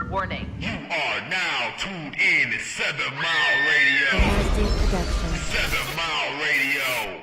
Warning. You are now tuned in to 7 Mile Radio. Production. 7 Mile Radio.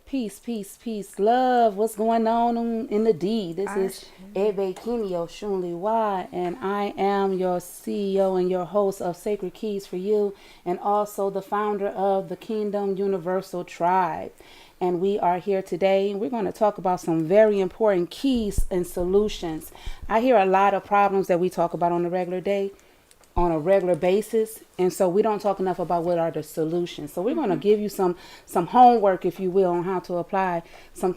Peace, peace, peace, love. What's going on in the D? This is Ebe Kimio Shunliwa, and I am your CEO and your host of Sacred Keys for You, and also the founder of the Kingdom Universal Tribe. And we are here today, and we're going to talk about some very important keys and solutions. I hear a lot of problems that we talk about on a regular basis, and so we don't talk enough about what are the solutions. So we're going to give you some homework, if you will, on how to apply some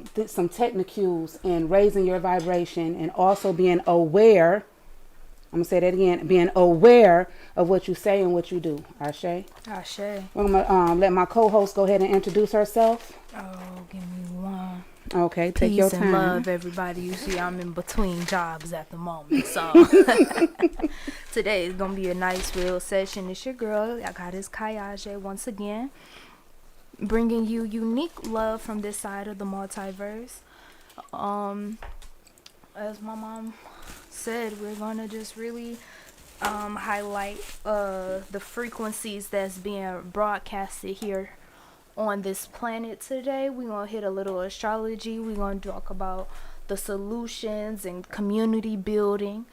techniques in raising your vibration and also being aware. I'm going to say that again, being aware of what you say and what you do. Ashe? Ashe. We're going to let my co-host go ahead and introduce herself. Oh, give me one. Okay, take your Peace time. and love, everybody. You see, I'm in between jobs at the moment, so today is gonna be a nice, real session. It's your girl, Goddess Kayaje, once again, bringing you unique love from this side of the multiverse. As my mom said, we're gonna just really highlight the frequencies that's being broadcasted here on this planet today. We're gonna hit a little astrology. We're gonna talk about the solutions and community building.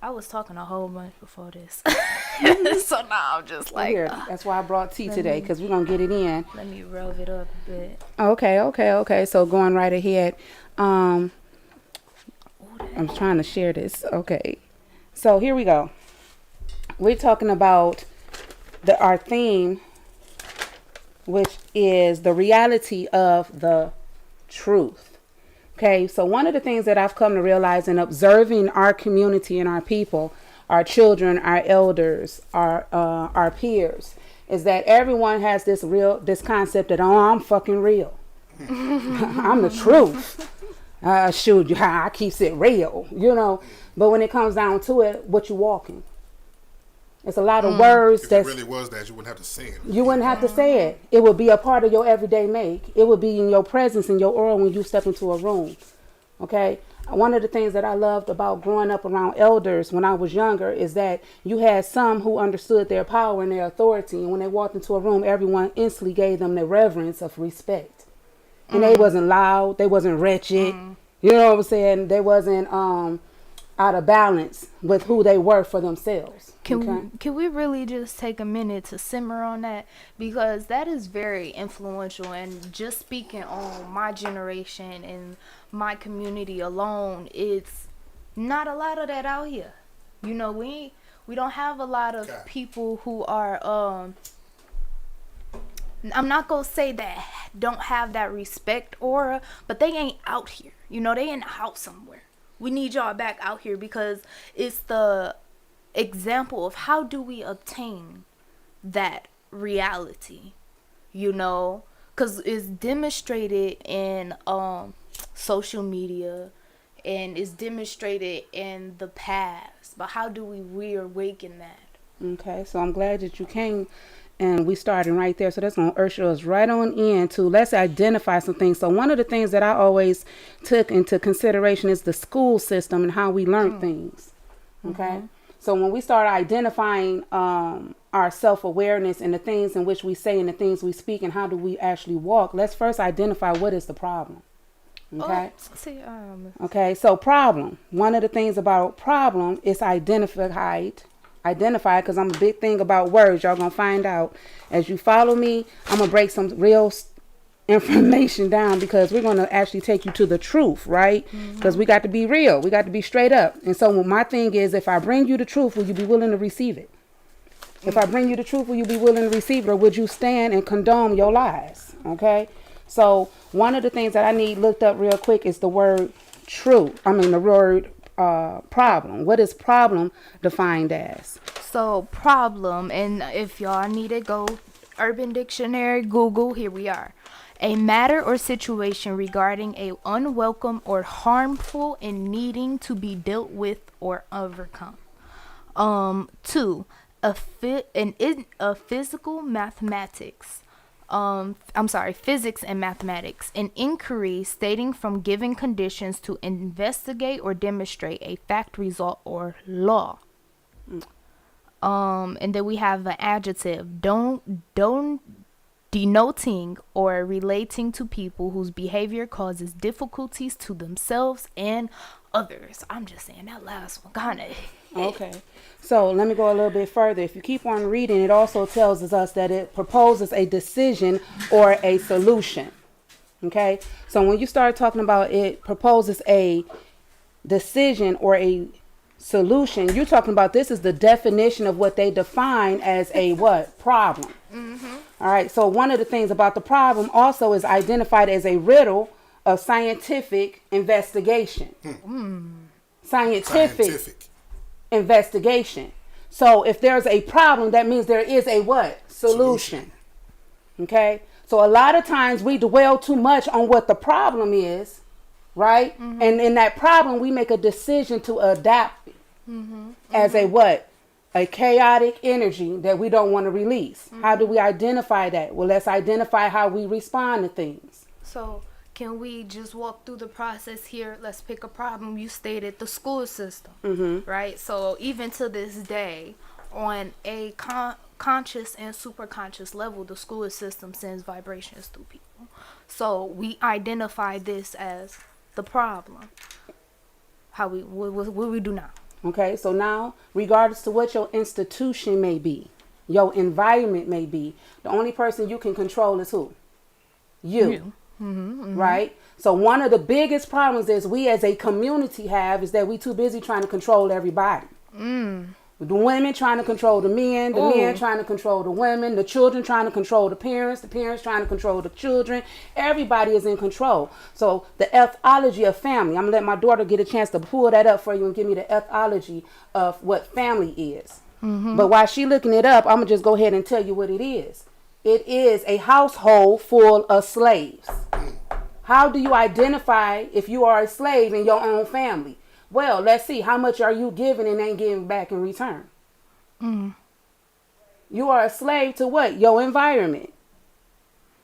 I was talking a whole bunch before this. So now I'm just like, Here, that's why I brought tea today, because we're going to get it in. let me rev it up a bit. Okay. So going right ahead. I'm trying to share this. Okay. So here we go. We're talking about our theme, which is the reality of the truth. Okay, so one of the things that I've come to realize in observing our community and our people, our children, our elders, our peers, is that everyone has this concept that, oh, I'm fucking real. I'm the truth. Shoot, I keeps it real, you know. But when it comes down to it, what you walking? It's a lot of words. If it really was that, you wouldn't have to say it. You wouldn't have to say it. It would be a part of your everyday make. It would be in your presence, in your aura when you step into a room. Okay? One of the things that I loved about growing up around elders when I was younger is that you had some who understood their power and their authority. And when they walked into a room, everyone instantly gave them the reverence of respect. And they wasn't loud. They wasn't wretched. You know what I'm saying? They wasn't out of balance with who they were for themselves. Can we really just take a minute to simmer on that? Because that is very influential, and just speaking on my generation and my community alone, it's not a lot of that out here. You know, we don't have a lot of people who are I'm not gonna say that don't have that respect aura, but they ain't out here. You know, they in the house somewhere. We need y'all back out here because it's the example of how do we obtain that reality, you know, because it's demonstrated in social media and it's demonstrated in the past, but how do we reawaken that? Okay, so I'm glad that you came and we started right there. So that's going to usher us right on into, let's identify some things. So one of the things that I always took into consideration is the school system and how we learn things. Okay. So when we start identifying our self-awareness and the things in which we say and the things we speak and how do we actually walk, let's first identify what is the problem. Okay. Okay. So problem. One of the things about problem is identify, because I'm a big thing about words. Y'all gonna find out as you follow me. I'm gonna break some real information down because we're gonna actually take you to the truth, right? Because we got to be real. We got to be straight up. And so my thing is, if I bring you the truth, will you be willing to receive it? If I bring you the truth, will you be willing to receive it, or would you stand and condone your lies? Okay. So one of the things that I need looked up real quick is the word truth. The word problem. What is problem defined as? So problem, and if y'all need it, go Urban Dictionary, Google, here we are. A matter or situation regarding a unwelcome or harmful and needing to be dealt with or overcome. 2, a physical mathematics physics and mathematics. An inquiry stating from given conditions to investigate or demonstrate a fact, result, or law. And then we have an adjective, don't denoting or relating to people whose behavior causes difficulties to themselves and others. I'm just saying that last one kind of. Okay. So let me go a little bit further. If you keep on reading, it also tells us that it proposes a decision or a solution. Okay. So when you start talking about it proposes a decision or a solution, you're talking about this is the definition of what they define as a what? Problem. All right. So one of the things about the problem also is identified as a riddle of scientific investigation. Scientific investigation. So if there's a problem, that means there is a what? Solution. Okay. So a lot of times we dwell too much on what the problem is, right? And in that problem, we make a decision to adapt as a what? A chaotic energy that we don't want to release. How do we identify that? Well, let's identify how we respond to things. So can we just walk through the process here? Let's pick a problem. You stated the school system, right? So even to this day, on a conscious and superconscious level, the school system sends vibrations through people. So we identify this as the problem. What we do now? Okay, so now, regardless to what your institution may be, your environment may be, the only person you can control is who? You. Right? So one of the biggest problems is we as a community have is that we too busy trying to control everybody. The women trying to control the men trying to control the women, the children trying to control the parents trying to control the children. Everybody is in control. So the ethology of family, I'm going to let my daughter get a chance to pull that up for you and give me the ethology of what family is. But while she looking it up, I'm going to just go ahead and tell you what it is. It is a household full of slaves. How do you identify if you are a slave in your own family? Well, let's see. How much are you giving and ain't giving back in return? You are a slave to what? Your environment.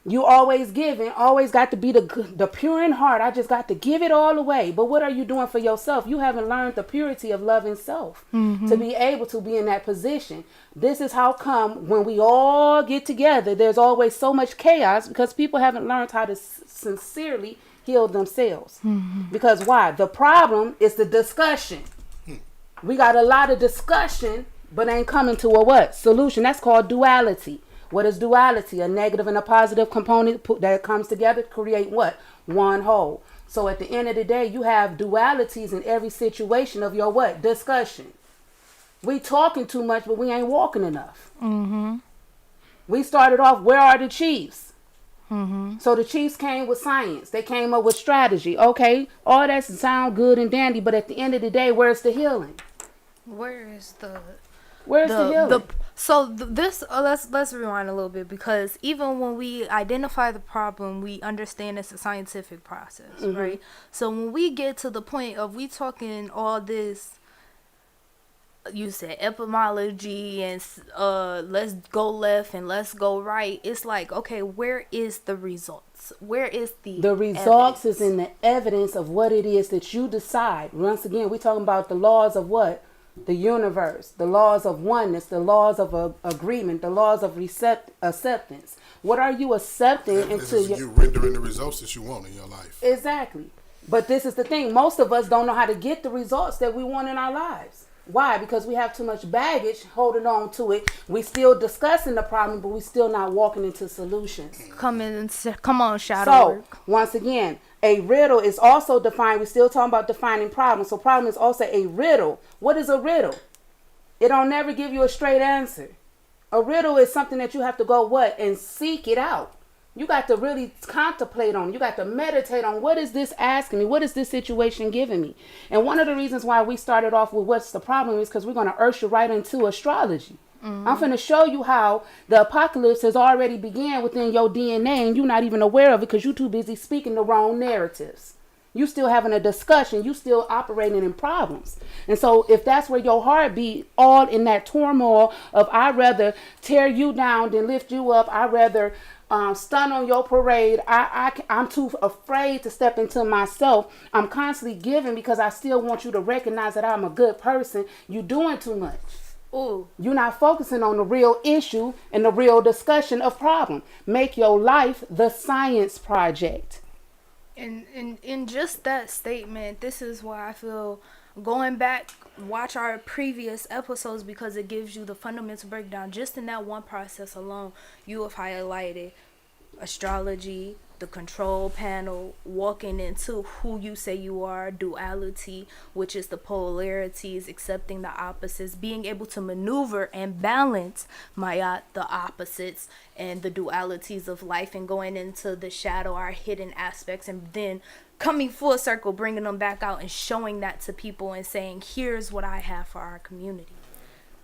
You always giving, always got to be the pure in heart. I just got to give it all away. But what are you doing for yourself? You haven't learned the purity of loving self to be able to be in that position. This is how come when we all get together, there's always so much chaos because people haven't learned how to sincerely heal themselves. Because why? The problem is the discussion. We got a lot of discussion, but ain't coming to a what? Solution. That's called duality. What is duality? A negative and a positive component that comes together to create what? One whole. So at the end of the day, you have dualities in every situation of your what? Discussion. We talking too much, but we ain't walking enough. We started off, where are the chiefs? So the chiefs came with science. They came up with strategy. Okay, all that sound good and dandy, but at the end of the day, where's the healing? Where's the healing? Let's rewind a little bit, because even when we identify the problem, we understand it's a scientific process, right? So when we get to the point of we talking all this, you said etymology and let's go left and let's go right, it's like, okay, where is the results? Where is the results evidence? is in the evidence of what it is that you decide. Once again, we're talking about the laws of what? The universe, the laws of oneness, the laws of agreement, the laws of acceptance. What are you accepting into you rendering the results that you want in your life? Exactly. But this is the thing. Most of us don't know how to get the results that we want in our lives. Why? Because we have too much baggage holding on to it. We still discussing the problem, but we still not walking into solutions. Come on, shadow So, work. once again, a riddle is also defined. We're still talking about defining problems. So problem is also a riddle. What is a riddle? It don't never give you a straight answer. A riddle is something that you have to go what? And seek it out. You got to really contemplate on. You got to meditate on, what is this asking me? What is this situation giving me? And one of the reasons why we started off with what's the problem is because we're going to usher right into astrology. I'm going to show you how the apocalypse has already began within your DNA and you're not even aware of it because you're too busy speaking the wrong narratives. You still having a discussion. You still operating in problems. And so if that's where your heart be, all in that turmoil of I'd rather tear you down than lift you up. I'd rather stunt on your parade. I'm too afraid to step into myself. I'm constantly giving because I still want you to recognize that I'm a good person. You're doing too much. Ooh. You're not focusing on the real issue and the real discussion of problem. Make your life the science project. And in just that statement, this is why I feel going back, watch our previous episodes because it gives you the fundamental breakdown. Just in that one process alone, you have highlighted astrology, the control panel, walking into who you say you are, duality, which is the polarities, accepting the opposites, being able to maneuver and balance the opposites and the dualities of life, and going into the shadow, our hidden aspects, and then coming full circle, bringing them back out and showing that to people and saying, here's what I have for our community.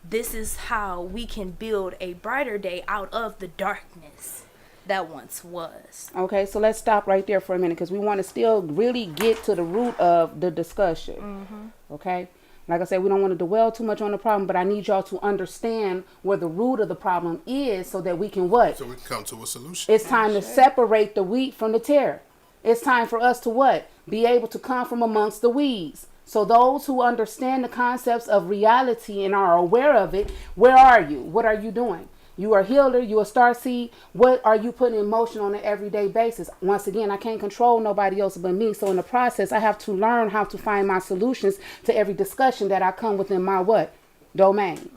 This is how we can build a brighter day out of the darkness that once was. Okay, so let's stop right there for a minute because we want to still really get to the root of the discussion. Okay, like I said, we don't want to dwell too much on the problem, but I need y'all to understand where the root of the problem is so that we can what? So we can come to a solution. It's time to separate the wheat from the tare. It's time for us to what? Be able to come from amongst the weeds. So those who understand the concepts of reality and are aware of it, where are you? What are you doing? You are a healer, you a starseed. What are you putting in motion on an everyday basis? Once again, I can't control nobody else but me. So in the process, I have to learn how to find my solutions to every discussion that I come within my what? Domain.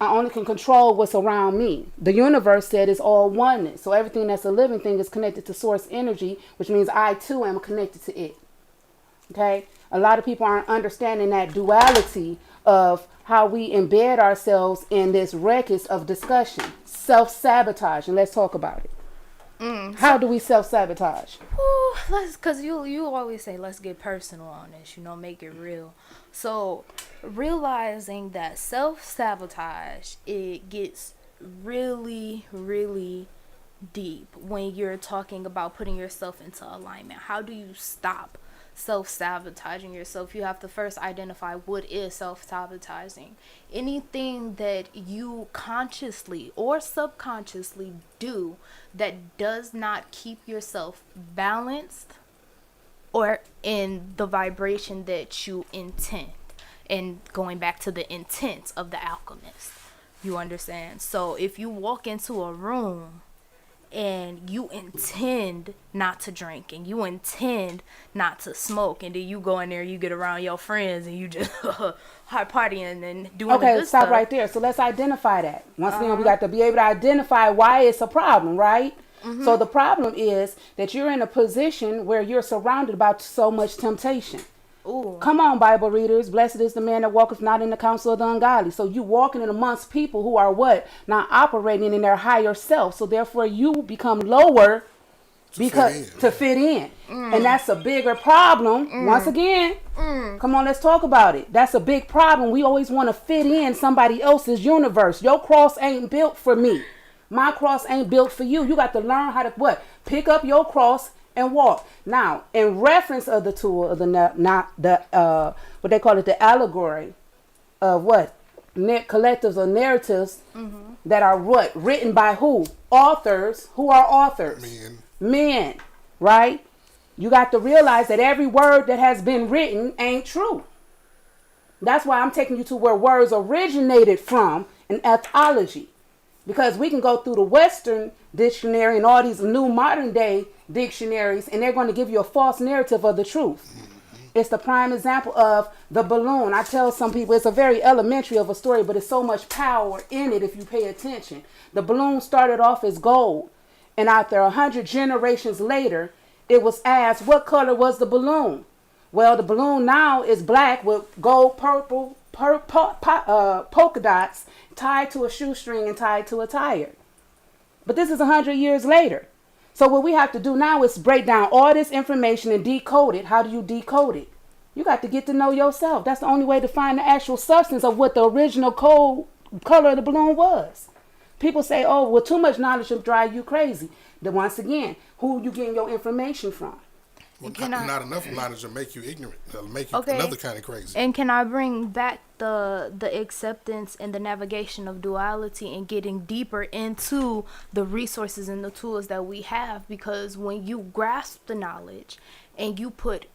I only can control what's around me. The universe said it's all oneness. So everything that's a living thing is connected to source energy, which means I too am connected to it. Okay? A lot of people aren't understanding that duality of how we embed ourselves in this wreckage of discussion. Self-sabotage. And let's talk about it. How do we self-sabotage? Because you always say, let's get personal on this, make it real. So realizing that self-sabotage, it gets really, really deep when you're talking about putting yourself into alignment. How do you stop self-sabotaging yourself? You have to first identify what is self-sabotaging. Anything that you consciously or subconsciously do that does not keep yourself balanced or in the vibration that you intend. And going back to the intent of the alchemist, you understand? So if you walk into a room and you intend not to drink and you intend not to smoke, and then you go in there, you get around your friends and you just hard partying and doing okay, the good stop stuff. right there. So let's identify that. Once again, we got to be able to identify why it's a problem, right? So the problem is that you're in a position where you're surrounded by so much temptation. Ooh. Come on, Bible readers. Blessed is the man that walketh not in the counsel of the ungodly. So you walking in amongst people who are what? Not operating in their higher self. So therefore you become lower to fit in. And that's a bigger problem. Once again, come on, let's talk about it. That's a big problem. We always want to fit in somebody else's universe. Your cross ain't built for me. My cross ain't built for you. You got to learn how to what? Pick up your cross and walk. Now, in reference of the tool of what they call it, the allegory of what? Collectives or narratives that are what? Written by who? Authors. Who are authors? Men, right? You got to realize that every word that has been written ain't true. That's why I'm taking you to where words originated from in ethology. Because we can go through the Western dictionary and all these new modern day dictionaries, and they're going to give you a false narrative of the truth. It's the prime example of the balloon. I tell some people it's a very elementary of a story, but it's so much power in it if you pay attention. The balloon started off as gold, and after 100 generations later, it was asked, what color was the balloon? Well, the balloon now is black with gold, purple, polka dots tied to a shoestring and tied to a tire. But this is 100 years later. So what we have to do now is break down all this information and decode it. How do you decode it? You got to get to know yourself. That's the only way to find the actual substance of what the original color of the balloon was. People say, oh, well, too much knowledge will drive you crazy. Then once again, who you getting your information from? Well, Can I- not enough knowledge will make you ignorant. It'll make you Okay. another kind of crazy. And can I bring back the acceptance and the navigation of duality and getting deeper into the resources and the tools that we have? Because when you grasp the knowledge and you put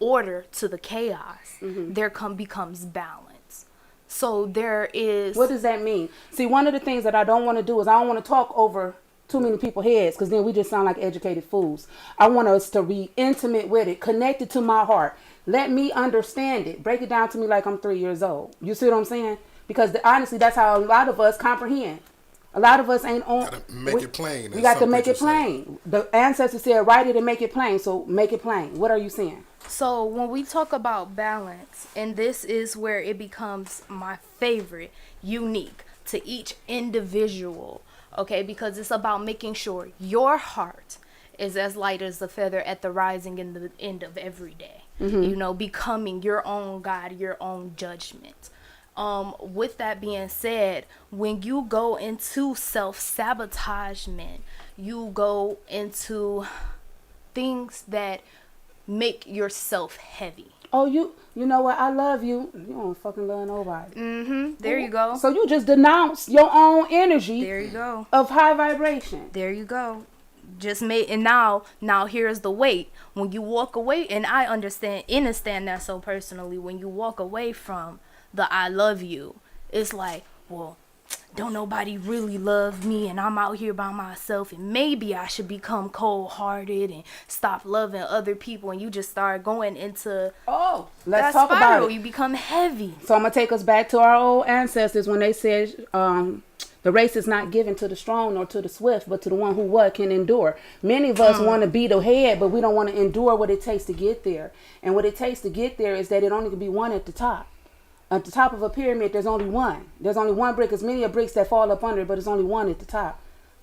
order to the chaos, there becomes balance. So there is. What does that mean? See, one of the things that I don't want to do is I don't want to talk over too many people's heads, because then we just sound like educated fools. I want us to be intimate with it, connected to my heart. Let me understand it. Break it down to me like I'm 3 years old. You see what I'm saying? Because honestly, that's how a lot of us comprehend. A lot of us ain't on. Gotta make it plain, We as got to some make it preachers say. plain. The ancestors said, write it and make it plain. So make it plain. What are you saying? So when we talk about balance, and this is where it becomes my favorite, unique to each individual, okay? Because it's about making sure your heart is as light as the feather at the rising and the end of every day. You know, becoming your own God, your own judgment. With that being said, when you go into self-sabotagement, you go into things that make yourself heavy. Oh, you know what? I love you. You don't fucking love nobody. There you go. So you just denounce your own energy There you go. of high vibration. There you go. Just made, and now here's the weight. When you walk away, and I understand that so personally, when you walk away from the I love you, it's like, well, don't nobody really love me, and I'm out here by myself, and maybe I should become cold-hearted and stop loving other people, and you just start going into Oh, that let's talk spiral. about it. You become heavy. So I'm gonna take us back to our old ancestors when they said the race is not given to the strong nor to the swift, but to the one who what can endure. Many of us want to be the head, but we don't want to endure what it takes to get there. And what it takes to get there is that it only can be one at the top. At the top of a pyramid, there's only one. There's only one brick. As many bricks that fall up under it, but there's only one at the top.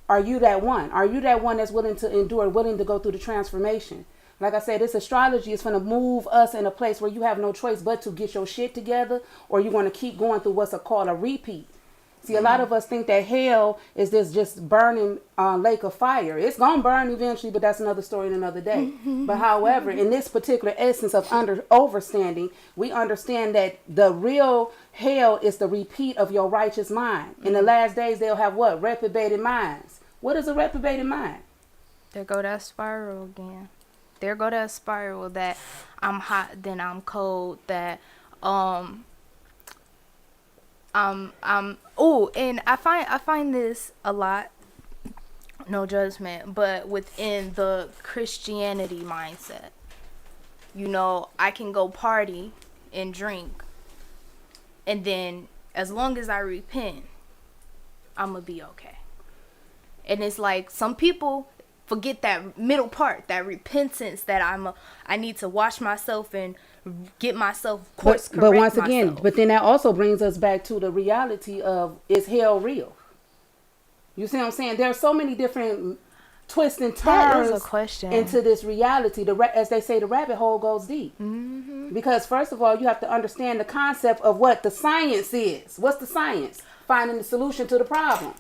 Are you that one? Are you that one that's willing to endure, willing to go through the transformation? Like I said, this astrology is going to move us in a place where you have no choice but to get your shit together, or you're going to keep going through what's called a repeat. See, a lot of us think that hell is this just burning lake of fire. It's going to burn eventually, but that's another story in another day. But however, in this particular essence of overstanding, we understand that the real hell is the repeat of your righteous mind. In the last days, they'll have what? Reprobated minds. What is a reprobated mind? There go that spiral again. There go that spiral that I'm hot, then I'm cold, that and I find this a lot, no judgment, but within the Christianity mindset. You know, I can go party and drink, and then as long as I repent, I'm gonna be okay. And it's like some people forget that middle part, that repentance, that I need to wash myself and get myself course correct. But once again, myself. but then that also brings us back to the reality of, is hell real? You see what I'm saying? There are so many different twists and That is turns a question. into this reality. As they say, the rabbit hole goes deep. Because first of all, you have to understand the concept of what the science is. What's the science? Finding the solution to the problem.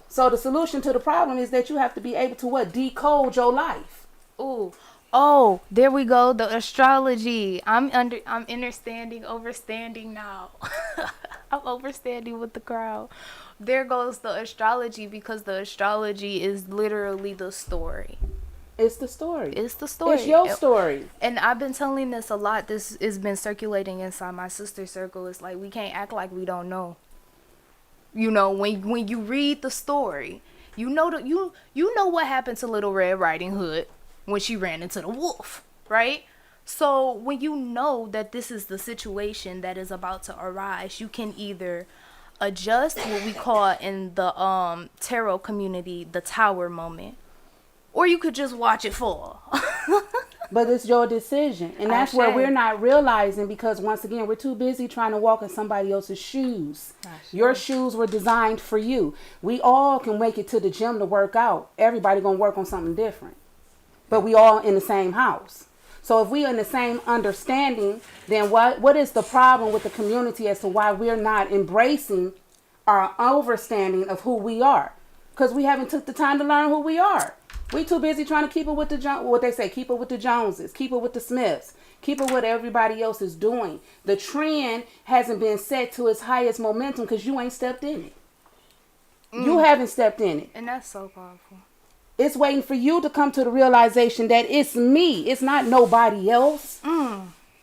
So the solution to the problem is that you have to be able to what? Decode your life. Ooh. Oh, there we go. The astrology. I'm understanding, overstanding now. I'm overstanding with the crowd. There goes the astrology, because the astrology is literally the story. It's the story. It's the story. It's your story. And I've been telling this a lot. This has been circulating inside my sister's circle. It's like, we can't act like we don't know. You know, when you read the story, you know what happened to Little Red Riding Hood when she ran into the wolf, right? So when you know that this is the situation that is about to arise, you can either adjust, what we call in the tarot community the tower moment, or you could just watch it fall. But it's your decision. And that's where Ashe. we're not realizing, because once again, we're too busy trying to walk in somebody else's shoes. Ashe. Your shoes were designed for you. We all can make it to the gym to work out. Everybody gonna work on something different. But we all in the same house. So if we are in the same understanding, then what is the problem with the community as to why we're not embracing our understanding of who we are? Because we haven't took the time to learn who we are. We too busy trying to keep up with the what they say, keep up with the Joneses, keep up with the Smiths, keep up with what everybody else is doing. The trend hasn't been set to its highest momentum because you ain't stepped in it. You haven't stepped in it. And that's so powerful. It's waiting for you to come to the realization that it's me. It's not nobody else.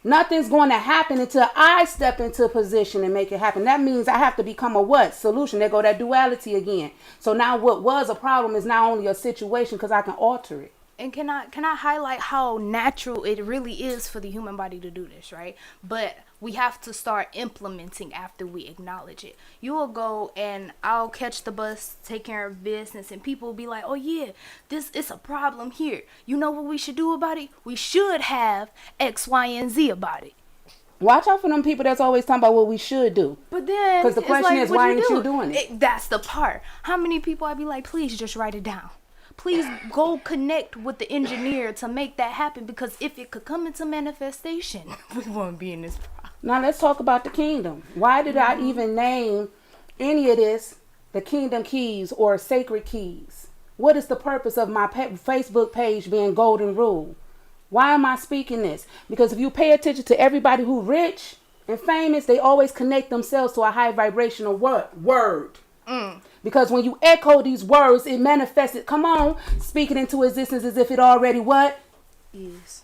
Nothing's going to happen until I step into position and make it happen. That means I have to become a what? Solution. There go that duality again. So now what was a problem is now only a situation because I can alter it. And can I highlight how natural it really is for the human body to do this, right? But we have to start implementing after we acknowledge it. You will go and I'll catch the bus, take care of business, and people will be like, oh yeah, this is a problem here. You know what we should do about it? We should have X, Y, and Z about it. Watch out for them people that's always talking about what we should do. But then, because the question is, why ain't you doing it? That's the part. How many people I'd be like, please just write it down. Please go connect with the engineer to make that happen, because if it could come into manifestation, we won't be in this problem. Now let's talk about the kingdom. Why did I even name any of this the kingdom keys or sacred keys? What is the purpose of my Facebook page being Golden Rule? Why am I speaking this? Because if you pay attention to everybody who rich and famous, they always connect themselves to a high vibrational word. Because when you echo these words, it manifests it. Come on, speak it into existence as if it already what? Is.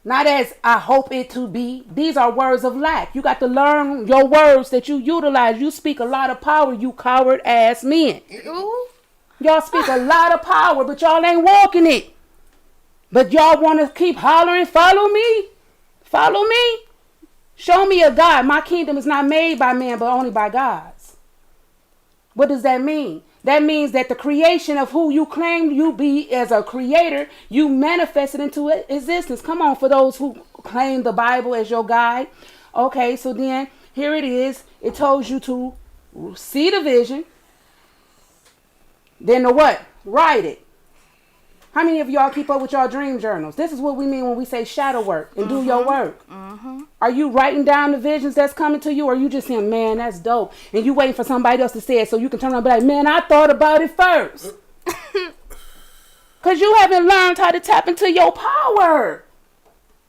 Not as I hope it to be. These are words of lack. You got to learn your words that you utilize. You speak a lot of power, you coward ass men. Ooh. Y'all speak a lot of power, but y'all ain't walking it. But y'all want to keep hollering, follow me. Follow me. Show me a God. My kingdom is not made by man, but only by God's. What does that mean? That means that the creation of who you claim you be as a creator, you manifest it into existence. Come on, for those who claim the Bible as your guide. Okay, so then here it is. It tells you to see the vision. Then the what? Write it. How many of y'all keep up with y'all dream journals? This is what we mean when we say shadow work and do your work. Are you writing down the visions that's coming to you, or are you just saying, man, that's dope, and you waiting for somebody else to say it so you can turn around and be like, man, I thought about it first? Because you haven't learned how to tap into your power.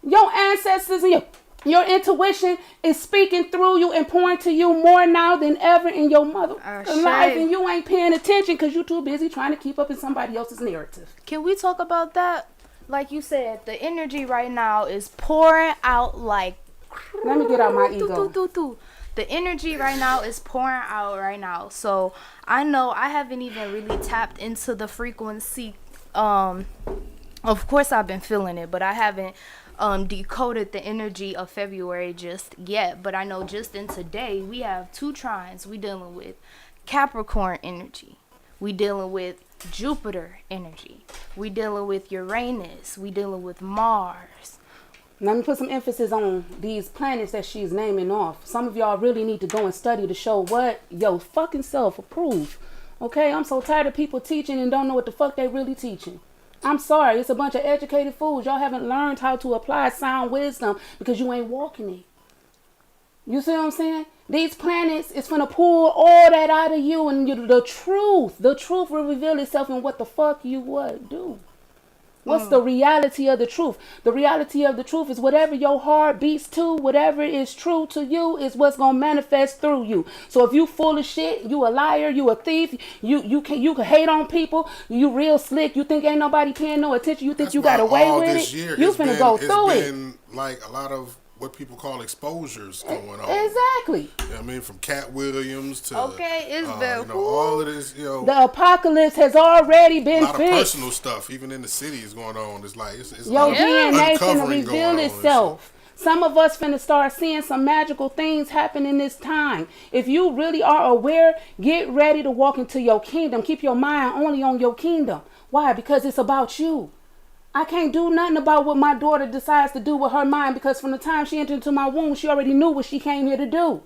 Your ancestors and your intuition is speaking through you and pouring to you more now than ever in your mother life, and you ain't paying attention because you're too busy trying to keep up in somebody else's narrative. Can we talk about that? Like you said, the energy right now is pouring out like... Let me get out my ego. The energy right now is pouring out right now. So I know I haven't even really tapped into the frequency. Of course I've been feeling it, but I haven't decoded the energy of February just yet. But I know just in today we have 2 trines. We dealing with Capricorn energy. We dealing with Jupiter energy. We dealing with Uranus. We dealing with Mars. Let me put some emphasis on these planets that she's naming off. Some of y'all really need to go and study to show what your fucking self approve. Okay, I'm so tired of people teaching and don't know what the fuck they really teaching. I'm sorry, it's a bunch of educated fools. Y'all haven't learned how to apply sound wisdom because you ain't walking it. You see what I'm saying? These planets is finna pull all that out of you, and the truth will reveal itself in what the fuck you would do. What's the reality of the truth? The reality of the truth is whatever your heart beats to, whatever is true to you is what's gonna manifest through you. So if you full of shit, you a liar, you a thief, you can hate on people, you real slick, you think ain't nobody paying no attention, you think you got away with it, you finna go through it. It's been like a lot of what people call exposures going on. Exactly. You know what I mean? From Cat Williams to it's the all of this, the apocalypse has already been a lot fixed. of personal stuff, even in the city, is going on. It's like it's your like DNA finna uncovering reveal itself. Some of us finna start seeing some magical things happen in this time. If you really are aware, get ready to walk into your kingdom. Keep your mind only on your kingdom. Why? Because it's about you. I can't do nothing about what my daughter decides to do with her mind, because from the time she entered into my womb, she already knew what she came here to do.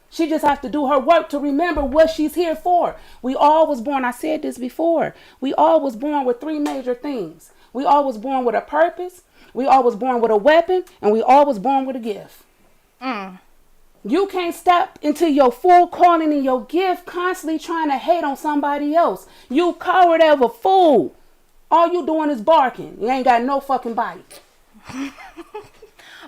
She just has to do her work to remember what she's here for. We all was born, I said this before, we all was born with 3 major things. We all was born with a purpose, we all was born with a weapon, and we all was born with a gift. You can't step into your full calling and your gift constantly trying to hate on somebody else. You coward of a fool. All you doing is barking. You ain't got no fucking bite.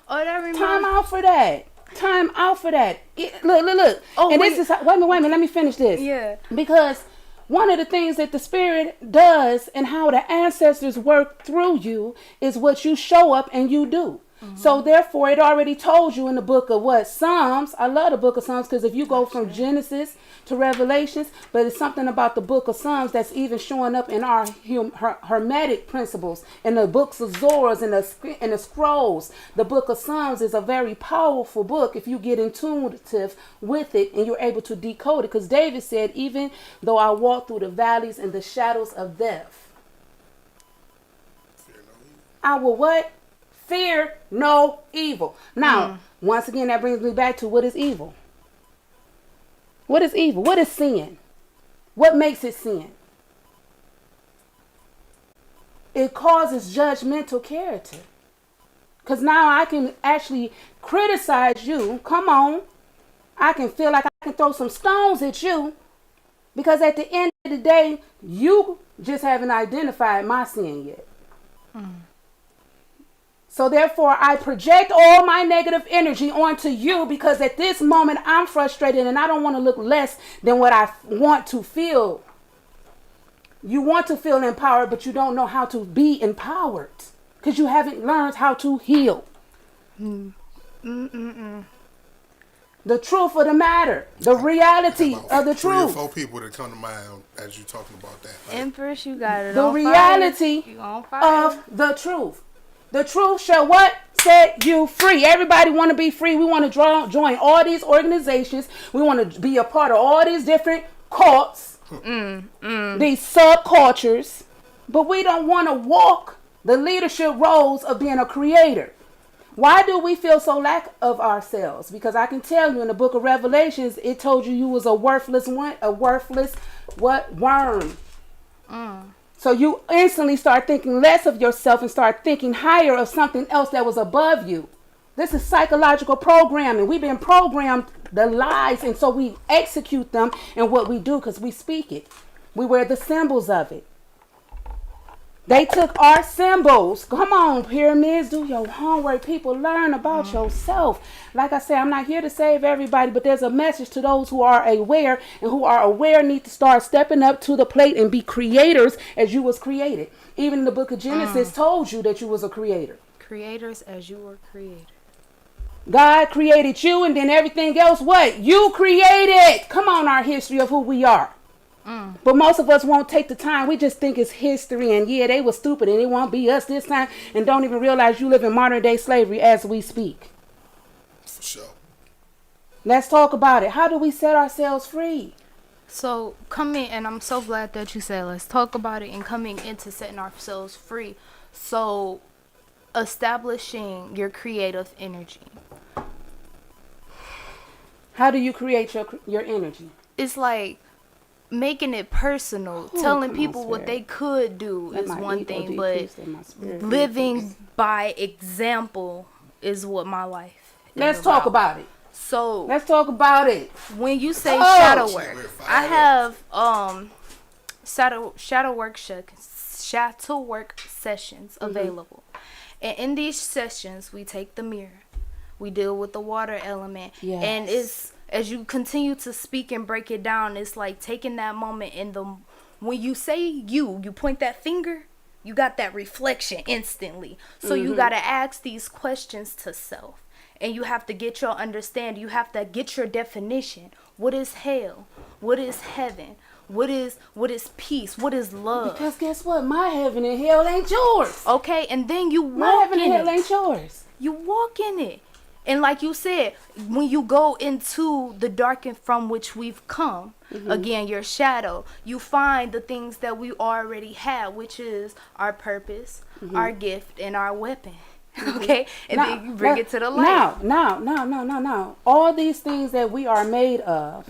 Oh, that reminds Time out for that. Time out for that. Look. Oh, and wait. this is wait a minute. Let me finish this. Yeah. Because one of the things that the Spirit does and how the ancestors work through you is what you show up and you do. So therefore, it already told you in the book of what? Psalms. I love the book of Psalms because if you go from Genesis to Revelations, but it's something about the book of Psalms that's even showing up in our hermetic principles, in the books of Zoras and the scrolls. The book of Psalms is a very powerful book if you get intuitive with it and you're able to decode it. Because David said, even though I walk through the valleys and the shadows of death, I will what? Fear no evil. Now, once again, that brings me back to what is evil. What is evil? What is sin? What makes it sin? It causes judgmental character. Because now I can actually criticize you. Come on. I can feel like I can throw some stones at you. Because at the end of the day, you just haven't identified my sin yet. So therefore, I project all my negative energy onto you because at this moment, I'm frustrated and I don't want to look less than what I want to feel. You want to feel empowered, but you don't know how to be empowered because you haven't learned how to heal. The truth of the matter, the reality of the Three or truth. four people that come to mind as you talking about that. Like, Empress, you got it. The on reality fire. You on fire. of the truth. The truth shall what? Set you free. Everybody want to be free. We want to join all these organizations. We want to be a part of all these different cults, these subcultures. But we don't want to walk the leadership roles of being a creator. Why do we feel so lack of ourselves? Because I can tell you in the book of Revelations, it told you was a worthless worm. So you instantly start thinking less of yourself and start thinking higher of something else that was above you. This is psychological programming. We've been programmed the lies, and so we execute them in what we do because we speak it. We wear the symbols of it. They took our symbols. Come on, pyramids, do your homework. People, learn about yourself. Like I said, I'm not here to save everybody, but there's a message to those who are aware, and who are aware need to start stepping up to the plate and be creators as you was created. Even the book of Genesis told you that you was a creator. Creators as you were created. God created you, and then everything else, what? You created. Come on, our history of who we are. But most of us won't take the time. We just think it's history and yeah, they were stupid and it won't be us this time, and don't even realize you live in modern day slavery as we speak. for sure. Let's talk about it. How do we set ourselves free? So coming, and I'm so glad that you said let's talk about it, and coming into setting ourselves free. So establishing your creative energy. How do you create your energy? It's like making it personal, Ooh, telling come on, people what Spirit. they could do Let is my one ego thing, but decrease and my spirit living increase. by example is what my life is Let's talk about it. So Let's talk about it. when you say Oh. shadow work, We're fired I up. have shadow work sessions available. And in these sessions we take the mirror. We deal with the water element. Yes. And it's as you continue to speak and break it down, it's like taking that moment in the when you say you point that finger, you got that reflection instantly. So you got to ask these questions to self. And you have to get your understanding. You have to get your definition. What is hell? What is heaven? What is peace? What is love? Because guess what? My heaven and hell ain't yours. Okay, and then you My walk heaven in and hell it. ain't yours. You walk in it. And like you said, when you go into the dark from which we've come, again, your shadow, you find the things that we already have, which is our purpose, our gift, and our weapon. Okay? And then you bring it to the light. Now. All these things that we are made of,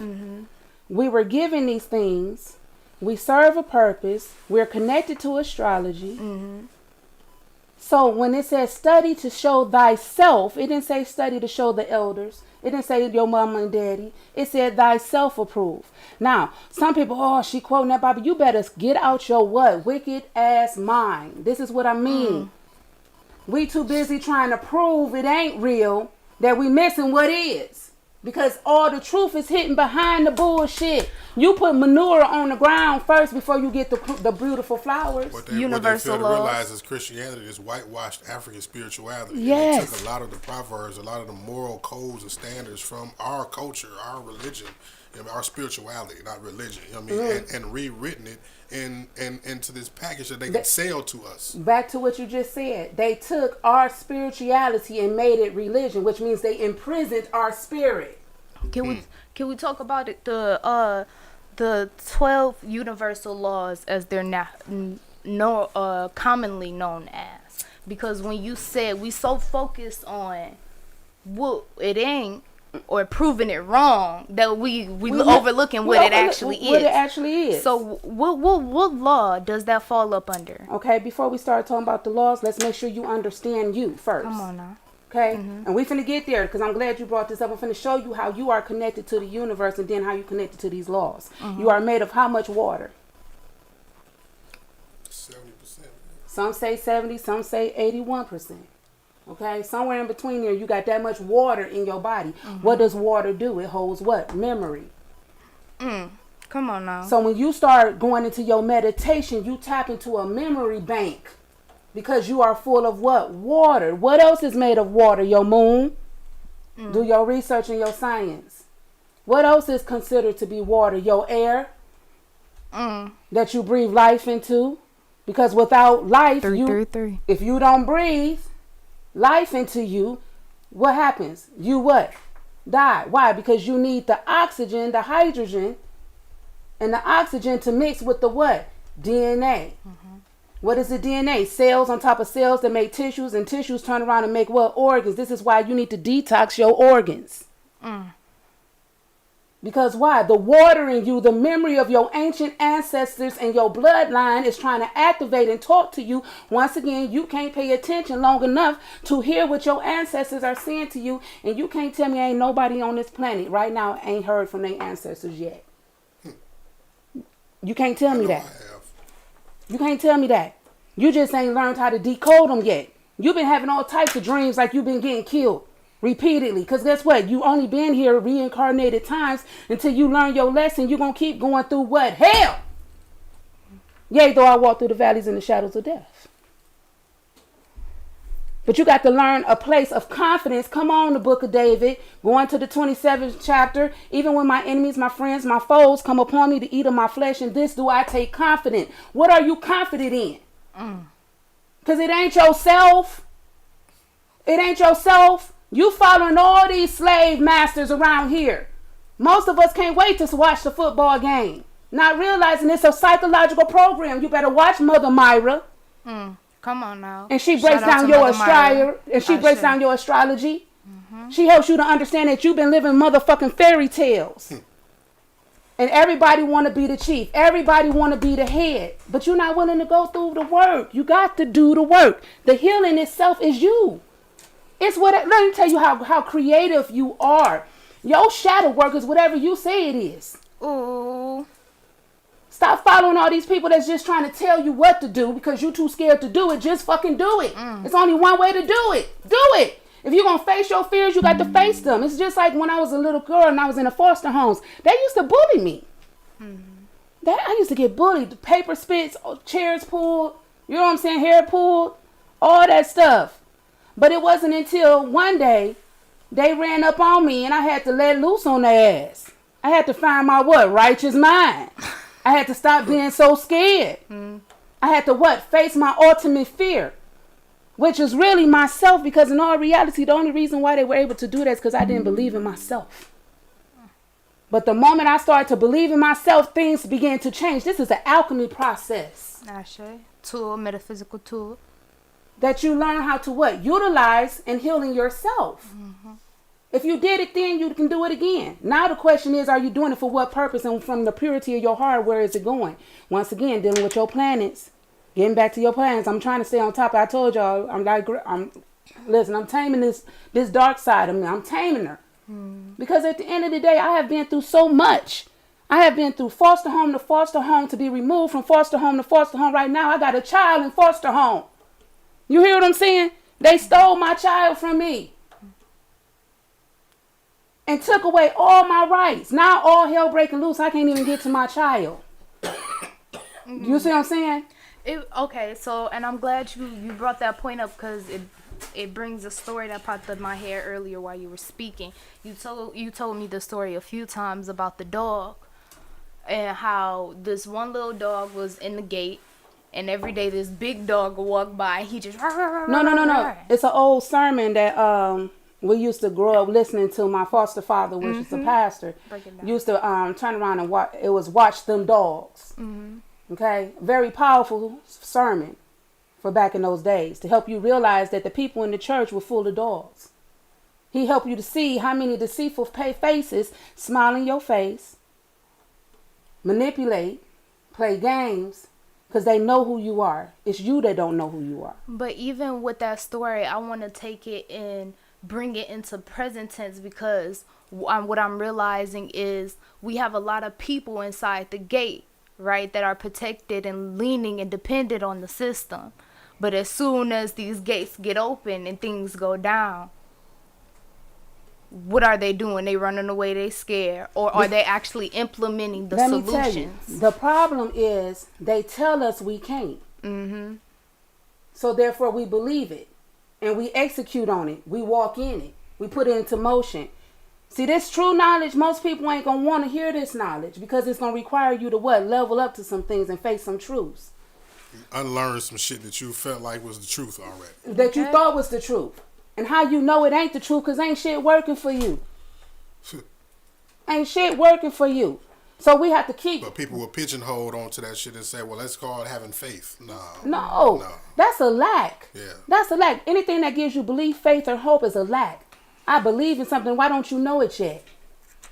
we were given these things. We serve a purpose. We're connected to astrology. So when it says study to show thyself, it didn't say study to show the elders. It didn't say your mama and daddy. It said thyself approved. Now, some people, oh, she quoting that Bible. You better get out your what? Wicked ass mind. This is what I mean. We too busy trying to prove it ain't real that we missing what is. Because all the truth is hidden behind the bullshit. You put manure on the ground first before you get the beautiful flowers. What they Universal fail to laws. realize is Christianity is whitewashed African spirituality. Yes. And they took a lot of the proverbs, a lot of the moral codes and standards from our culture, our religion, our spirituality, not religion. You know what I mean? And rewritten it into this package that they can sell to us. Back to what you just said. They took our spirituality and made it religion, which means they imprisoned our spirit. Can we talk about it? The 12 universal laws as they're now commonly known as, because when you said we so focused on what it ain't or proving it wrong that we overlooking what it actually is. What it actually is. So what law does that fall up under? Okay, before we start talking about the laws, let's make sure you understand you first. Come on now. Okay, and we finna get there because I'm glad you brought this up. I'm finna show you how you are connected to the universe and then how you connected to these laws. You are made of how much water? 70%. Some say 70, some say 81%. Okay, somewhere in between there, you got that much water in your body. What does water do? It holds what? Memory. Come on now. So when you start going into your meditation, you tap into a memory bank. Because you are full of what? Water. What else is made of water? Your moon. Do your research and your science. What else is considered to be water? Your air. That you breathe life into. Because without life, if you don't breathe life into you, what happens? You what? Die. Why? Because you need the oxygen, the hydrogen, and the oxygen to mix with the what? DNA. What is the DNA? Cells on top of cells that make tissues, and tissues turn around and make what? Organs. This is why you need to detox your organs. Because why? The water in you, the memory of your ancient ancestors and your bloodline is trying to activate and talk to you. Once again, you can't pay attention long enough to hear what your ancestors are saying to you, and you can't tell me ain't nobody on this planet right now ain't heard from their ancestors yet. You can't tell me that. You can't tell me that. You just ain't learned how to decode them yet. You've been having all types of dreams like you've been getting killed repeatedly. Because guess what? You only been here reincarnated times until you learn your lesson. You're going to keep going through what? Hell! Yea, though I walk through the valleys and the shadows of death. But you got to learn a place of confidence. Come on, the book of David. Going to the 27th chapter. Even when my enemies, my friends, my foes come upon me to eat of my flesh, and this do I take confident. What are you confident in? Because it ain't yourself. It ain't yourself. You following all these slave masters around here. Most of us can't wait to watch the football game. Not realizing it's a psychological program. You better watch Mother Myra. Come on now. And she breaks down your down your astrology. She helps you to understand that you've been living motherfucking fairy tales. And everybody want to be the chief. Everybody want to be the head. But you're not willing to go through the work. You got to do the work. The healing itself is you. It's let me tell you how creative you are. Your shadow work is whatever you say it is. Ooh. Stop following all these people that's just trying to tell you what to do because you're too scared to do it. Just fucking do it. It's only one way to do it. Do it. If you're going to face your fears, you got to face them. It's just like when I was a little girl and I was in the foster homes. They used to bully me. I used to get bullied. Paper spits, chairs pulled, you know what I'm saying, hair pulled, all that stuff. But it wasn't until one day they ran up on me and I had to let loose on their ass. I had to find my what? Righteous mind. I had to stop being so scared. I had to face my ultimate fear, which is really myself, because in all reality, the only reason why they were able to do that is because I didn't believe in myself. But the moment I started to believe in myself, things began to change. This is an alchemy process. Tool, metaphysical tool. That you learn how to utilize in healing yourself. If you did it then, you can do it again. Now the question is, are you doing it for what purpose? And from the purity of your heart, where is it going? Once again, dealing with your planets. Getting back to your plans, I'm trying to stay on top. I told y'all, listen, I'm taming this dark side of me. I'm taming her. Because at the end of the day, I have been through so much. I have been through foster home to foster home, to be removed from foster home to foster home. Right now, I got a child in foster home. You hear what I'm saying? They stole my child from me and took away all my rights. Now all hell breaking loose. I can't even get to my child. You see what I'm saying? Okay, so, and I'm glad you brought that point up, because it brings a story that popped up in my head earlier while you were speaking. You told me the story a few times about the dog, and how this one little dog was in the gate, and every day this big dog would walk by, and he just no. It's an old sermon that we used to grow up listening to. My foster father, which was a pastor, used to turn around and watch them dogs. Okay, very powerful sermon for back in those days, to help you realize that the people in the church were full of dogs. He helped you to see how many deceitful faces smile in your face, manipulate, play games, because they know who you are. It's you that don't know who you are. But even with that story, I want to take it and bring it into present tense, because what I'm realizing is we have a lot of people inside the gate, right, that are protected and leaning and dependent on the system. But as soon as these gates get open and things go down, what are they doing? They running away, they scared, or are they actually implementing the solutions? Let me tell you, the problem is they tell us we can't. So therefore we believe it, and we execute on it. We walk in it. We put it into motion. See, this true knowledge, most people ain't going to want to hear this knowledge, because it's going to require you to what? Level up to some things and face some truths. Unlearn some shit that you felt like was the truth already. That you thought was the truth. And how you know it ain't the truth, because ain't shit working for you. Ain't shit working for you. So we have to keep... But people will pigeonhole onto that shit and say, well, let's call it having faith. No. That's a lack. Yeah. That's a lack. Anything that gives you belief, faith, or hope is a lack. I believe in something. Why don't you know it yet?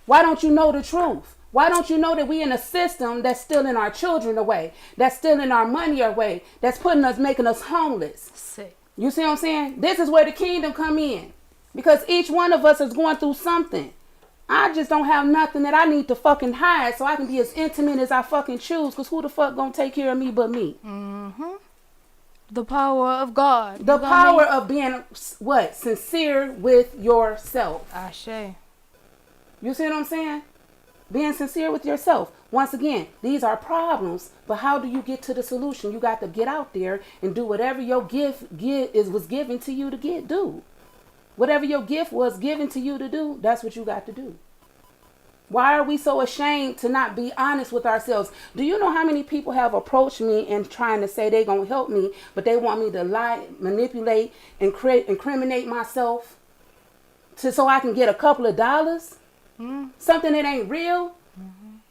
Why don't you know the truth? Why don't you know that we in a system that's stealing our children away, that's stealing our money away, that's making us homeless? Sick. You see what I'm saying? This is where the kingdom come in, because each one of us is going through something. I just don't have nothing that I need to fucking hide, so I can be as intimate as I fucking choose, because who the fuck gonna take care of me but me? The power of God. The power of being, what? Sincere with yourself. Ashe. You see what I'm saying? Being sincere with yourself. Once again, these are problems, but how do you get to the solution? You got to get out there and do whatever your gift was given to you to do. Whatever your gift was given to you to do, that's what you got to do. Why are we so ashamed to not be honest with ourselves? Do you know how many people have approached me and trying to say they're going to help me, but they want me to lie, manipulate, and incriminate myself so I can get a couple of dollars? Something that ain't real?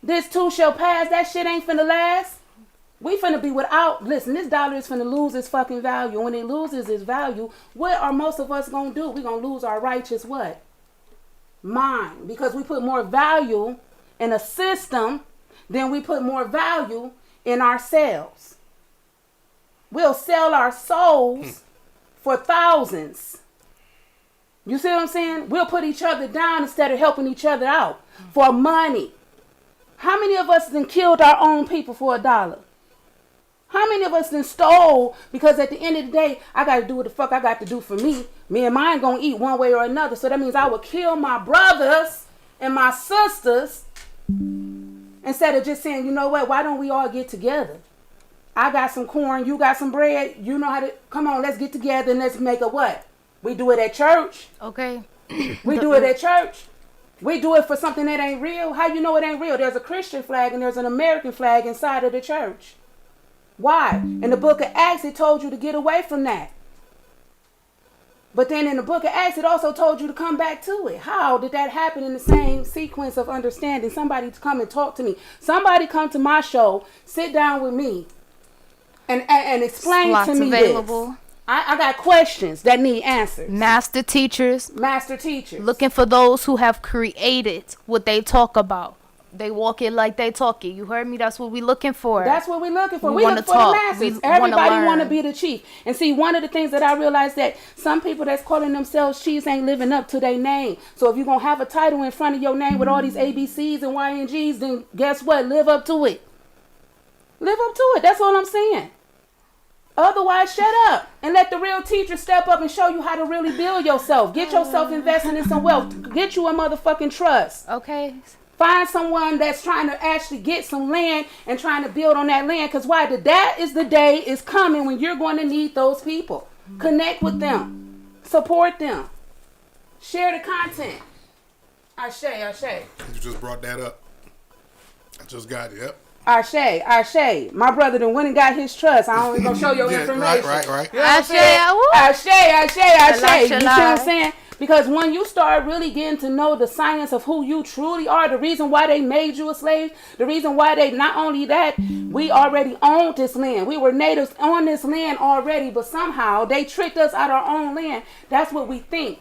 This too shall pass. That shit ain't finna last. We finna be without. Listen, this dollar is finna lose its fucking value. When it loses its value, what are most of us gonna do? We gonna lose our righteous what? Mind. Because we put more value in a system than we put more value in ourselves. We'll sell our souls for thousands. You see what I'm saying? We'll put each other down instead of helping each other out for money. How many of us then killed our own people for $1? How many of us then stole, because at the end of the day, I got to do what the fuck I got to do for me. Me and mine going to eat one way or another. So that means I would kill my brothers and my sisters instead of just saying, you know what, why don't we all get together? I got some corn, you got some bread, you know how to, come on, let's get together and let's make a what? We do it at church. Okay. We do it at church. We do it for something that ain't real. How you know it ain't real? There's a Christian flag and there's an American flag inside of the church. Why? In the book of Acts, it told you to get away from that. But then in the book of Acts, it also told you to come back to it. How did that happen in the same sequence of understanding? Somebody to come and talk to me. Somebody come to my show, sit down with me, and explain to me this. I got questions that need answers. Master teachers. Master teachers. Looking for those who have created what they talk about. They walk it like they talk it. You heard me? That's what we looking for. That's what we're looking for. We We wanna look for talk. the masses. We wanna Everybody learn. want to be the chief. And see, one of the things that I realized that some people that's calling themselves chiefs ain't living up to their name. So if you're going to have a title in front of your name with all these ABCs and YNGs, then guess what? Live up to it. Live up to it. That's all I'm saying. Otherwise, shut up and let the real teacher step up and show you how to really build yourself. Get yourself invested in some wealth. Get you a motherfucking trust. Okay. Find someone that's trying to actually get some land and trying to build on that land. Because why? That is the day is coming when you're going to need those people. Connect with them. Support them. Share the content. Ashe. You just brought that up. I just got it. Yep. Ashe. My brother done went and got his trust. I only gonna show your Yeah, information. right. You know what I'm saying? woo. Ashe. You see what I'm Shalai. saying? Because when you start really getting to know the science of who you truly are, the reason why they made you a slave, the reason why they, not only that, we already owned this land. We were natives on this land already, but somehow they tricked us out our own land. That's what we think.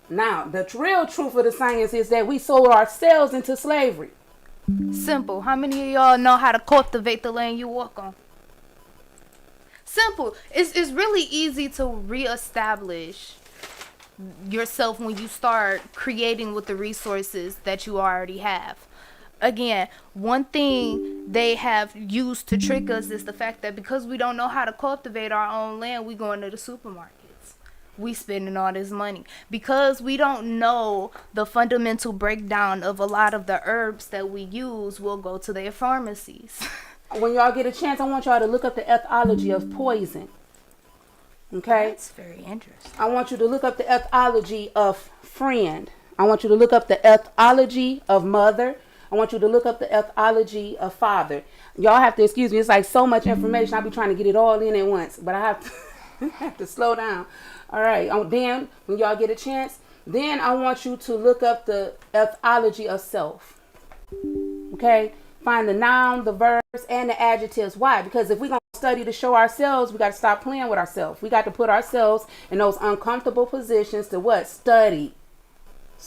Now, the real truth of the science is that we sold ourselves into slavery. Simple. How many of y'all know how to cultivate the land you walk on? Simple. It's really easy to reestablish yourself when you start creating with the resources that you already have. Again, one thing they have used to trick us is the fact that because we don't know how to cultivate our own land, we going to the supermarkets. We spending all this money. Because we don't know the fundamental breakdown of a lot of the herbs that we use, we'll go to their pharmacies. When y'all get a chance, I want y'all to look up the ethology of poison. Okay? That's very interesting. I want you to look up the ethology of friend. I want you to look up the ethology of mother. I want you to look up the ethology of father. Y'all have to excuse me. It's like so much information. I'll be trying to get it all in at once. But I have to slow down. All right. Then, when y'all get a chance, then I want you to look up the ethology of self. Okay? Find the noun, the verbs, and the adjectives. Why? Because if we're going to study to show ourselves, we got to stop playing with ourselves. We got to put ourselves in those uncomfortable positions to what? Study.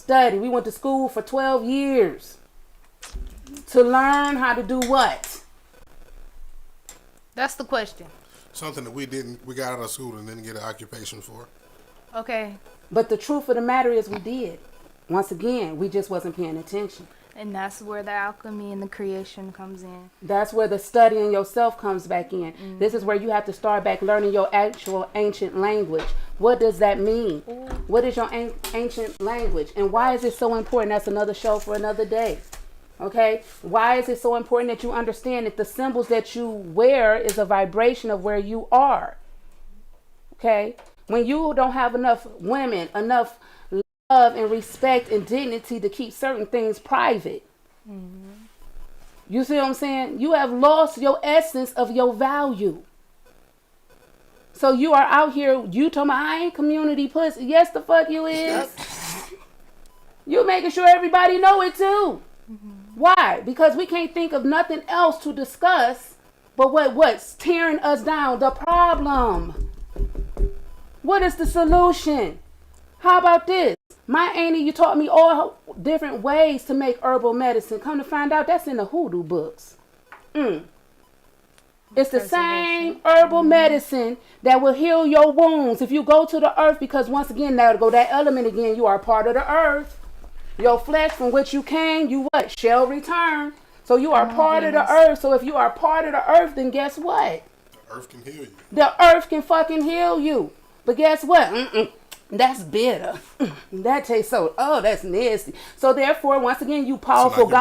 We went to school for 12 years to learn how to do what? That's the question. Something that we got out of school and didn't get an occupation for. Okay. But the truth of the matter is we did. Once again, we just wasn't paying attention. And that's where the alchemy and the creation comes in. That's where the studying yourself comes back in. Mm-hmm. This is where you have to start back learning your actual ancient language. What does that mean? Ooh. What is your ancient language? And why is it so important? That's another show for another day. Okay? Why is it so important that you understand that the symbols that you wear is a vibration of where you are? Okay? When you don't have enough women, enough love and respect and dignity to keep certain things private. Mm-hmm. You see what I'm saying? You have lost your essence of your value. So you are out here, you talking about, I ain't community pussy. Yes, the fuck you is. You making sure everybody know it too. Mm-hmm. Why? Because we can't think of nothing else to discuss but what's tearing us down. The problem. What is the solution? How about this? My auntie, you taught me all different ways to make herbal medicine. Come to find out, that's in the hoodoo books. It's the same herbal medicine that will heal your wounds if you go to the earth, because once again, now to go that element again, you are part of the earth. Your flesh from which you came, you what? Shall return. So you are part of the earth. So if you are part of the earth, then guess what? The earth can heal you. The earth can fucking heal you. But guess what? That's bitter. That tastes so, that's nasty. So therefore, once again, you powerful like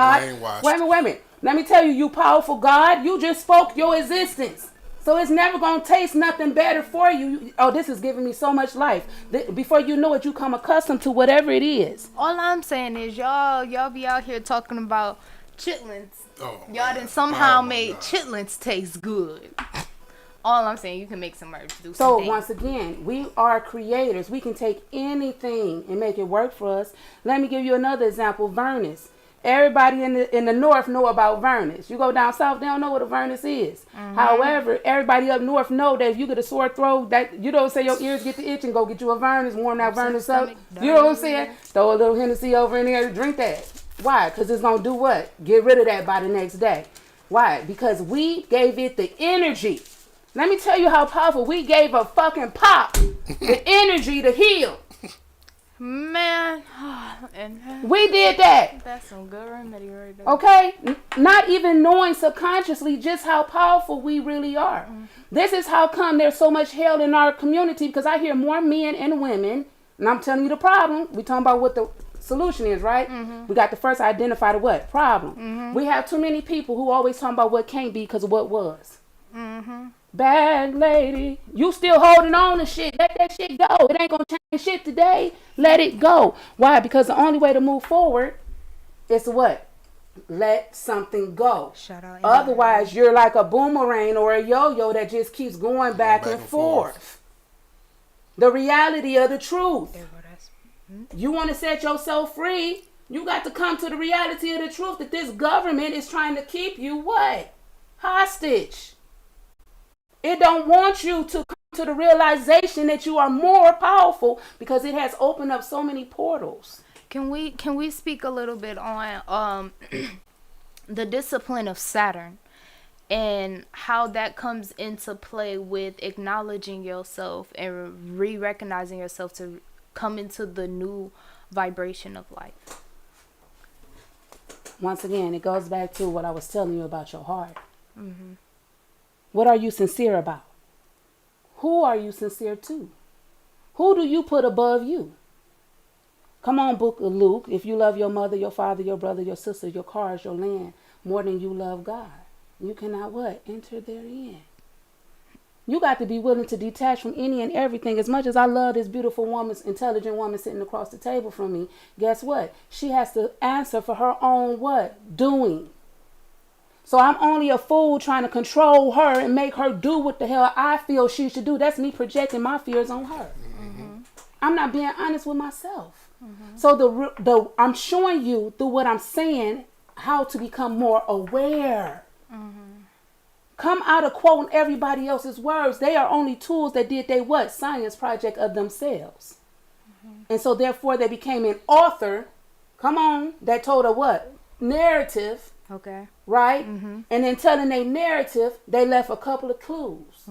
God. Wait a minute. Let me tell you, you powerful God, you just spoke your existence. So it's never going to taste nothing better for you. This is giving me so much life. Before you know it, you come accustomed to whatever it is. All I'm saying is y'all be out here talking about chitlins. Y'all done somehow made chitlins taste good. All I'm saying, you can make some herbs do something. So once again, we are creators. We can take anything and make it work for us. Let me give you another example. Vernus. Everybody in the north know about Vernus. You go down south, they don't know what a Vernus is. Mm-hmm. However, everybody up north know that if you get a sore throat, that you don't say your ears get the itch and go get you a Vernus, warm that Vernus up. You know what I'm saying? Throw a little Hennessy over in there, drink that. Why? Because it's going to do what? Get rid of that by the next day. Why? Because we gave it the energy. Let me tell you how powerful. We gave a fucking pop the energy to heal. Man, We did that. that's some good remedy right there. Okay? Not even knowing subconsciously just how powerful we really are. This is how come there's so much hell in our community, because I hear more men and women, and I'm telling you the problem. We talking about what the solution is, right? We got to first identify the what? Problem. We have too many people who always talking about what can't be because of what was. Bad lady, you still holding on to shit. Let that shit go. It ain't gonna change shit today. Let it go. Why? Because the only way to move forward is what? Let something go. Shout out. Otherwise, you're like a boomerang or a yo-yo that just keeps going back and forth. The reality of the truth. You want to set yourself free, you got to come to the reality of the truth that this government is trying to keep you what? Hostage. It don't want you to come to the realization that you are more powerful because it has opened up so many portals. Can we speak a little bit on the discipline of Saturn and how that comes into play with acknowledging yourself and recognizing yourself to come into the new vibration of life? Once again, it goes back to what I was telling you about your heart. What are you sincere about? Who are you sincere to? Who do you put above you? Come on, Book of Luke. If you love your mother, your father, your brother, your sister, your cars, your land more than you love God, you cannot what? Enter therein. You got to be willing to detach from any and everything. As much as I love this beautiful woman, intelligent woman sitting across the table from me, guess what? She has to answer for her own what? Doing. So I'm only a fool trying to control her and make her do what the hell I feel she should do. That's me projecting my fears on her. I'm not being honest with myself. So I'm showing you through what I'm saying how to become more aware. Come out of quoting everybody else's words. They are only tools that did they what? Science project of themselves. And so therefore they became an author. Come on. That told a what? Narrative. Okay. Right? And in telling a narrative, they left a couple of clues.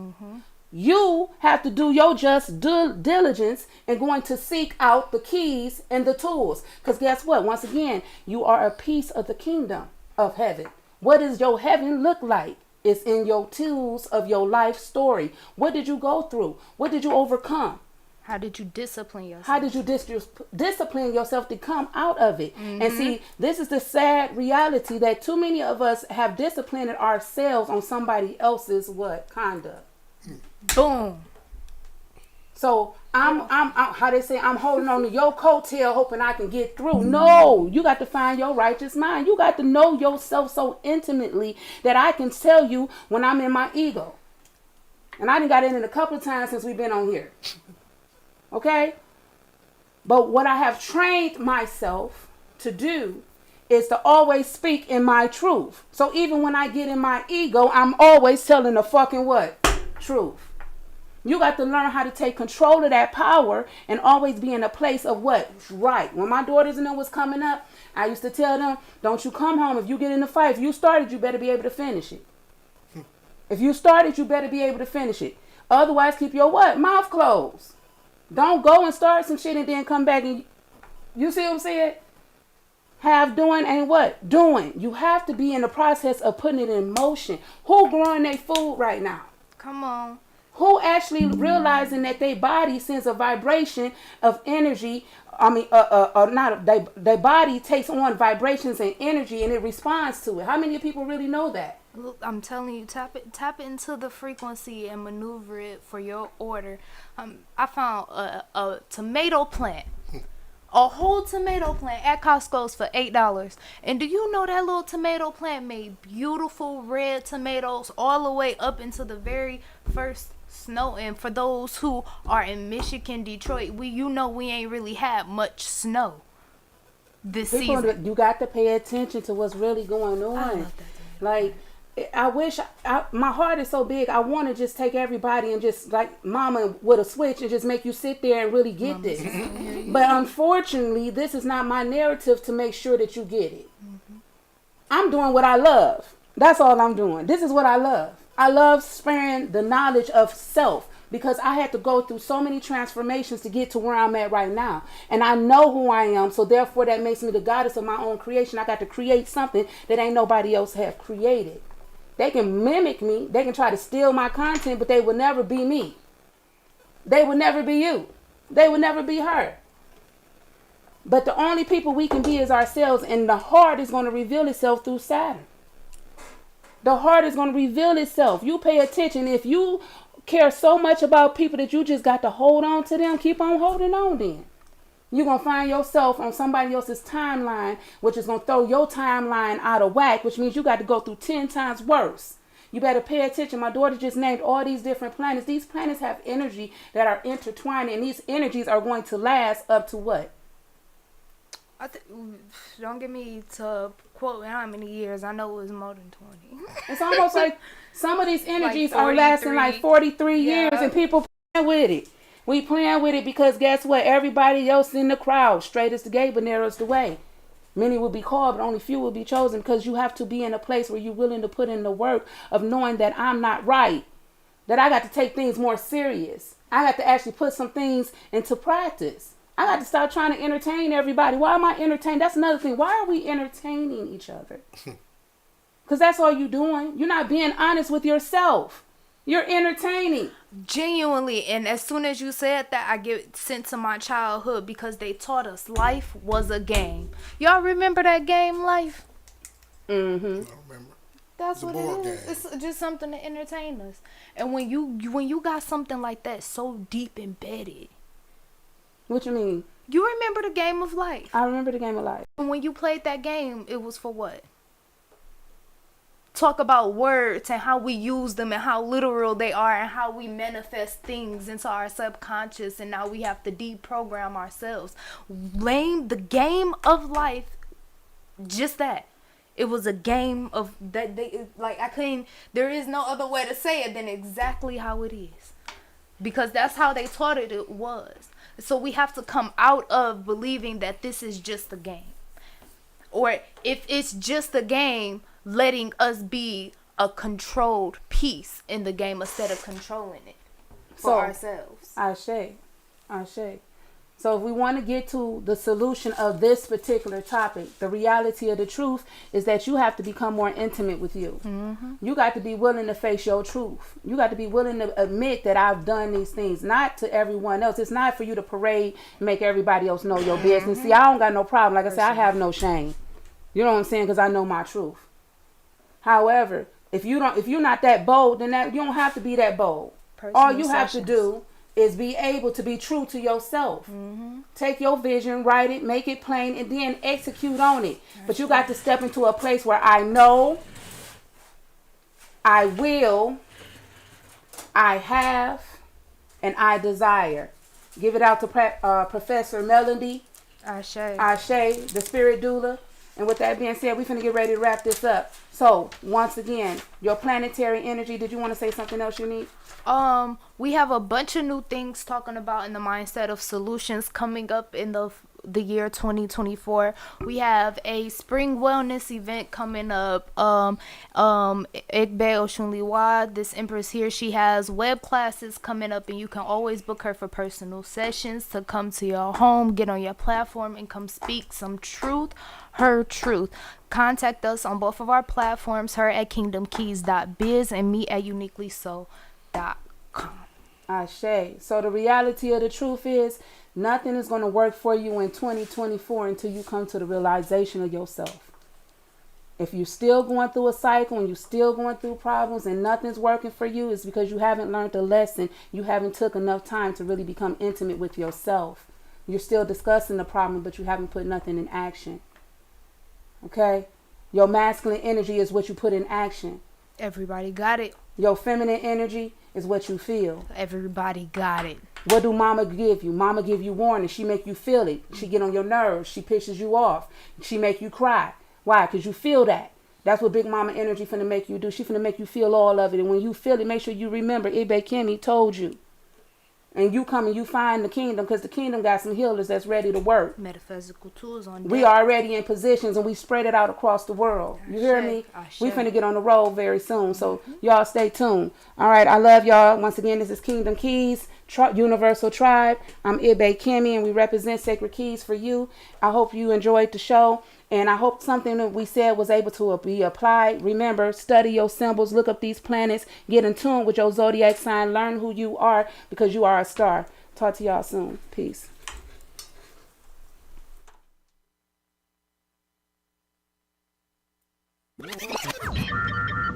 You have to do your just diligence and going to seek out the keys and the tools. Because guess what? Once again, you are a piece of the kingdom of heaven. What does your heaven look like? It's in your tools of your life story. What did you go through? What did you overcome? How did you discipline yourself? How did you discipline yourself to come out of it? And see, this is the sad reality that too many of us have disciplined ourselves on somebody else's what? Conduct. Boom. So I'm how they say, I'm holding on to your coattail hoping I can get through. No, you got to find your righteous mind. You got to know yourself so intimately that I can tell you when I'm in my ego. And I done got in it a couple of times since we've been on here. Okay? But what I have trained myself to do is to always speak in my truth. So even when I get in my ego, I'm always telling the fucking what? Truth. You got to learn how to take control of that power and always be in a place of what? Right. When my daughters and them was coming up, I used to tell them, don't you come home. If you get in a fight, if you started, you better be able to finish it. If you started, you better be able to finish it. Otherwise, keep your what? Mouth closed. Don't go and start some shit and then come back and... You see what I'm saying? Have doing ain't what? Doing. You have to be in the process of putting it in motion. Who growing their food right now? Come on. Who actually realizing that their body sends a vibration of energy? I mean, their body takes on vibrations and energy and it responds to it. How many people really know that? Look, I'm telling you, tap into the frequency and maneuver it for your order. I found a tomato plant, a whole tomato plant at Costco's for $8. And do you know that little tomato plant made beautiful red tomatoes all the way up into the very first snow? And for those who are in Michigan, Detroit, we ain't really had much snow this season. You got to pay attention to what's really going on. I love that. Like, I wish my heart is so big. I want to just take everybody and just like mama with a switch and just make you sit there and really get this. But unfortunately, this is not my narrative to make sure that you get it. I'm doing what I love. That's all I'm doing. This is what I love. I love sparing the knowledge of self because I had to go through so many transformations to get to where I'm at right now. And I know who I am. So therefore that makes me the goddess of my own creation. I got to create something that ain't nobody else have created. They can mimic me. They can try to steal my content, but they will never be me. They will never be you. They will never be her. But the only people we can be is ourselves, and the heart is going to reveal itself through Saturn. The heart is going to reveal itself. You pay attention. If you care so much about people that you just got to hold on to them, keep on holding on then. You're going to find yourself on somebody else's timeline, which is going to throw your timeline out of whack, which means you got to go through 10 times worse. You better pay attention. My daughter just named all these different planets. These planets have energy that are intertwined, and these energies are going to last up to what? Don't get me to quote how many years. I know it was more than 20. It's almost like some of these energies Like are lasting like 43 Yeah. years, and people playing with it. We playing with it because guess what? Everybody else in the crowd, straight is the gate, but narrow is the way. Many will be called, but only few will be chosen, because you have to be in a place where you're willing to put in the work of knowing that I'm not right, that I got to take things more serious. I got to actually put some things into practice. I got to stop trying to entertain everybody. Why am I entertaining? That's another thing. Why are we entertaining each other? Because that's all you're doing. You're not being honest with yourself. You're entertaining. Genuinely, and as soon as you said that, I get sent to my childhood because they taught us life was a game. Y'all remember that game, Life? Mm-hmm. I remember. That's It's a what board it is. game. It's just something to entertain us. And when you got something like that so deep embedded, What you mean? you remember the game of life. I remember the game of life. And when you played that game, it was for what? Talk about words and how we use them and how literal they are and how we manifest things into our subconscious, and now we have to deprogram ourselves. The game of life, just that. It was a game of that. There is no other way to say it than exactly how it is, because that's how they taught it was. So we have to come out of believing that this is just a game, or if it's just a game, letting us be a controlled piece in the game instead of controlling it for ourselves. Ashe. So if we want to get to the solution of this particular topic, the reality of the truth is that you have to become more intimate with you. Mm-hmm. You got to be willing to face your truth. You got to be willing to admit that I've done these things, not to everyone else. It's not for you to parade and make everybody else know your business. See, I don't got no problem. Like I said, I have no shame. You know what I'm saying? Because I know my truth. However, if you're not that bold, then you don't have to be that bold. All you have to do is be able to be true to yourself. Mm-hmm. Take your vision, write it, make it plain, and then execute on it. But you got to step into a place where I know, I will, I have, and I desire. Give it out to Professor Melody. Ashe, the spirit doula. And with that being said, we're finna get ready to wrap this up. So, once again, your planetary energy, did you want to say something else, Unique? We have a bunch of new things talking about in the mindset of solutions coming up in the year 2024. We have a spring wellness event coming up. Egbe Oshunliwa, this empress here, she has web classes coming up, and you can always book her for personal sessions to come to your home, get on your platform, and come speak some truth, her truth. Contact us on both of our platforms, her at kingdomkeys.biz and me at uniquelyso.com. Ashe. So the reality of the truth is nothing is going to work for you in 2024 until you come to the realization of yourself. If you're still going through a cycle and you're still going through problems and nothing's working for you, it's because you haven't learned the lesson. You haven't took enough time to really become intimate with yourself. You're still discussing the problem, but you haven't put nothing in action. Okay? Your masculine energy is what you put in action. Everybody got it. Your feminine energy is what you feel. Everybody got it. What do mama give you? Mama give you warning. She make you feel it. She get on your nerves. She pisses you off. She make you cry. Why? Because you feel that. That's what Big Mama energy finna make you do. She finna make you feel all of it. And when you feel it, make sure you remember Ibe Kemi told you. And you come and you find the kingdom, because the kingdom got some healers that's ready to work. Metaphysical tools on deck. We are already in positions and we spread it out across the world. You hear me? We finna get on the road very soon. So y'all stay tuned. All right. I love y'all. Once again, this is Kingdom Keys, Universal Tribe. I'm Ibe Kemi and we represent Sacred Keys for you. I hope you enjoyed the show. And I hope something that we said was able to be applied. Remember, study your symbols, look up these planets, get in tune with your zodiac sign, learn who you are, because you are a star. Talk to y'all soon. Peace.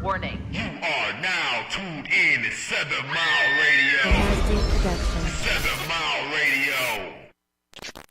Warning. You are now tuned in to 7 Mile Radio.